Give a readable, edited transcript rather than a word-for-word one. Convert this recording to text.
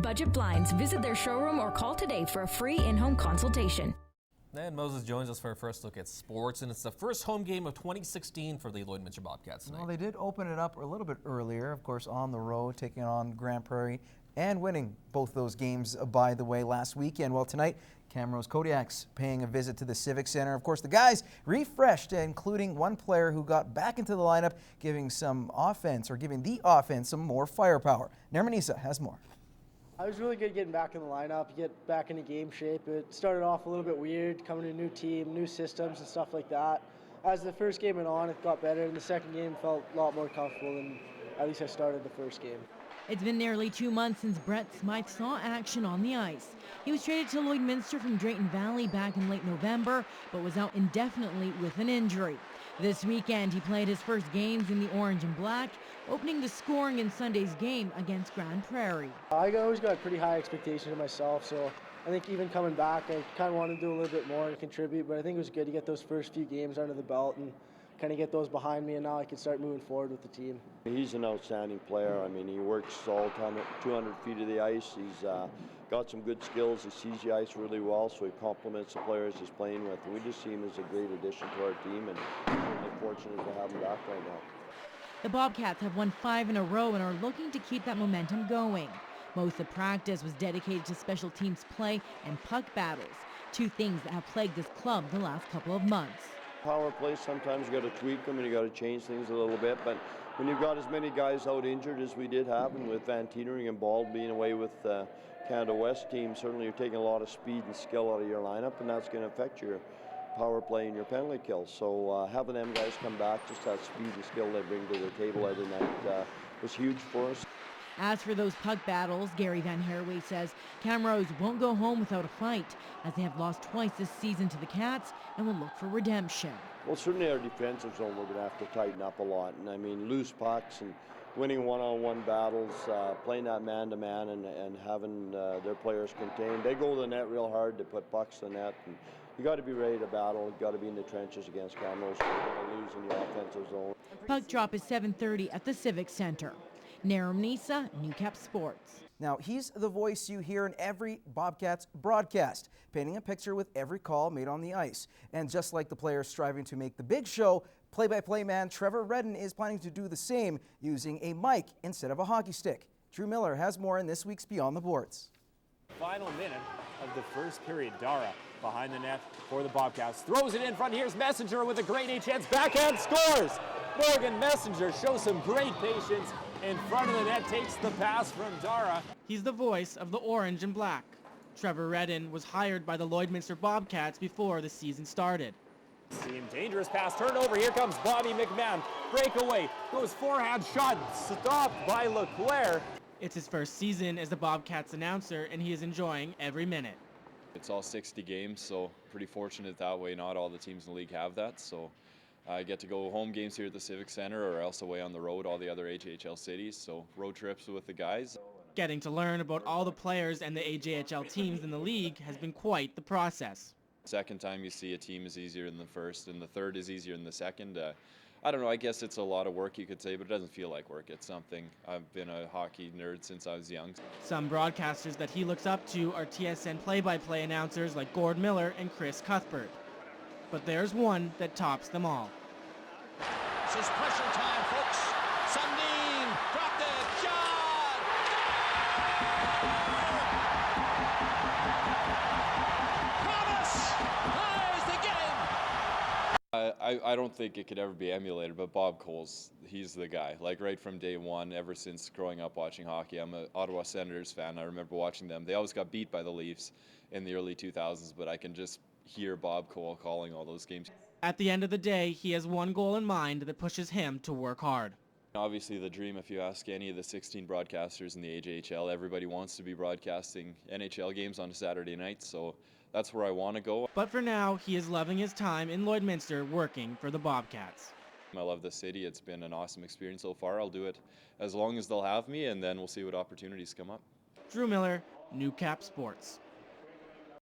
Budget Blinds. Visit their showroom or call today for a free in-home consultation. And Moses joins us for a first look at sports, and it's the first home game of 2016 for the Lloydminster Bobcats tonight. Well, they did open it up a little bit earlier, of course, on the road, taking on Grand Prairie and winning both those games, by the way, last weekend. Well, tonight, Camrose Kodiaks paying a visit to the Civic Center. Of course, the guys refreshed, including one player who got back into the lineup, giving the offense some more firepower. Nermanisa has more. I was really good getting back in the lineup, get back into game shape. It started off a little bit weird, coming to a new team, new systems and stuff like that. As the first game went on, it got better, and the second game felt a lot more comfortable than at least I started the first game. It's been nearly 2 months since Brett Smythe saw action on the ice. He was traded to Lloydminster from Drayton Valley back in late November, but was out indefinitely with an injury. This weekend, he played his first games in the orange and black, opening the scoring in Sunday's game against Grand Prairie. I always got pretty high expectations of myself, so I think even coming back, I kind of wanted to do a little bit more and contribute, but I think it was good to get those first few games under the belt and kind of get those behind me, and now I can start moving forward with the team. He's an outstanding player. I mean, he works all the time at 200 feet of the ice. He's got some good skills. He sees the ice really well, so he complements the players he's playing with. We just see him as a great addition to our team, and we're really fortunate to have him back right now. The Bobcats have won 5 in a row and are looking to keep that momentum going. Most of practice was dedicated to special teams play and puck battles, 2 things that have plagued this club the last couple of months. Power play, sometimes you got to tweak them and you got to change things a little bit, but when you've got as many guys out injured as we did have, and with Van Tienering and Bald being away with Canada West team, certainly you're taking a lot of speed and skill out of your lineup, and that's going to affect your power play and your penalty kills. So having them guys come back, just that speed and skill they bring to the table every night was huge for us. As for those puck battles, Gary Van Herway says Camrose won't go home without a fight, as they have lost twice this season to the Cats and will look for redemption. Well, certainly our defensive zone we're going to have to tighten up a lot, and I mean loose pucks and winning one-on-one battles, playing that man-to-man and having their players contained. They go to the net real hard to put pucks to the net, and you got to be ready to battle. You got to be in the trenches against Camrose. You're going to lose in the offensive zone. Puck drop is 7:30 at the Civic Center. Nermanisa, Newcap Sports. Now, he's the voice you hear in every Bobcats broadcast, painting a picture with every call made on the ice. And just like the players striving to make the big show, play-by-play man Trevor Redden is planning to do the same using a mic instead of a hockey stick. Drew Miller has more in this week's Beyond the Boards. Final minute of the first period. Dara behind the net for the Bobcats. Throws it in front. Here's Messenger with a great chance. Backhand scores! Morgan Messenger shows some great patience. In front of the net, takes the pass from Dara. He's the voice of the orange and black. Trevor Redden was hired by the Lloydminster Bobcats before the season started. Seeing dangerous pass, turnover. Here comes Bobby McMahon. Breakaway, goes forehand shot, stopped by Leclerc. It's his first season as the Bobcats announcer, and he is enjoying every minute. It's all 60 games, so pretty fortunate that way. Not all the teams in the league have that, so I get to go home games here at the Civic Center or else away on the road, all the other AJHL cities, so road trips with the guys. Getting to learn about all the players and the AJHL teams in the league has been quite the process. Second time you see a team is easier than the first, and the third is easier than the second. I don't know, I guess it's a lot of work, you could say, but it doesn't feel like work. It's something. I've been a hockey nerd since I was young. Some broadcasters that he looks up to are TSN play-by-play announcers like Gord Miller and Chris Cuthbert. But there's one that tops them all. This is pressure time, folks. Sundin dropped it. Shot! Promise ties the game. I don't think it could ever be emulated, but Bob Cole's, he's the guy. Like right from day one, ever since growing up watching hockey. I'm an Ottawa Senators fan. I remember watching them. They always got beat by the Leafs in the early 2000s, but I can just hear Bob Cole calling all those games. At the end of the day, he has one goal in mind that pushes him to work hard. Obviously the dream, if you ask any of the 16 broadcasters in the AJHL, everybody wants to be broadcasting NHL games on a Saturday night, so that's where I want to go. But for now, he is loving his time in Lloydminster working for the Bobcats. I love the city. It's been an awesome experience so far. I'll do it as long as they'll have me, and then we'll see what opportunities come up. Drew Miller, Newcap Sports.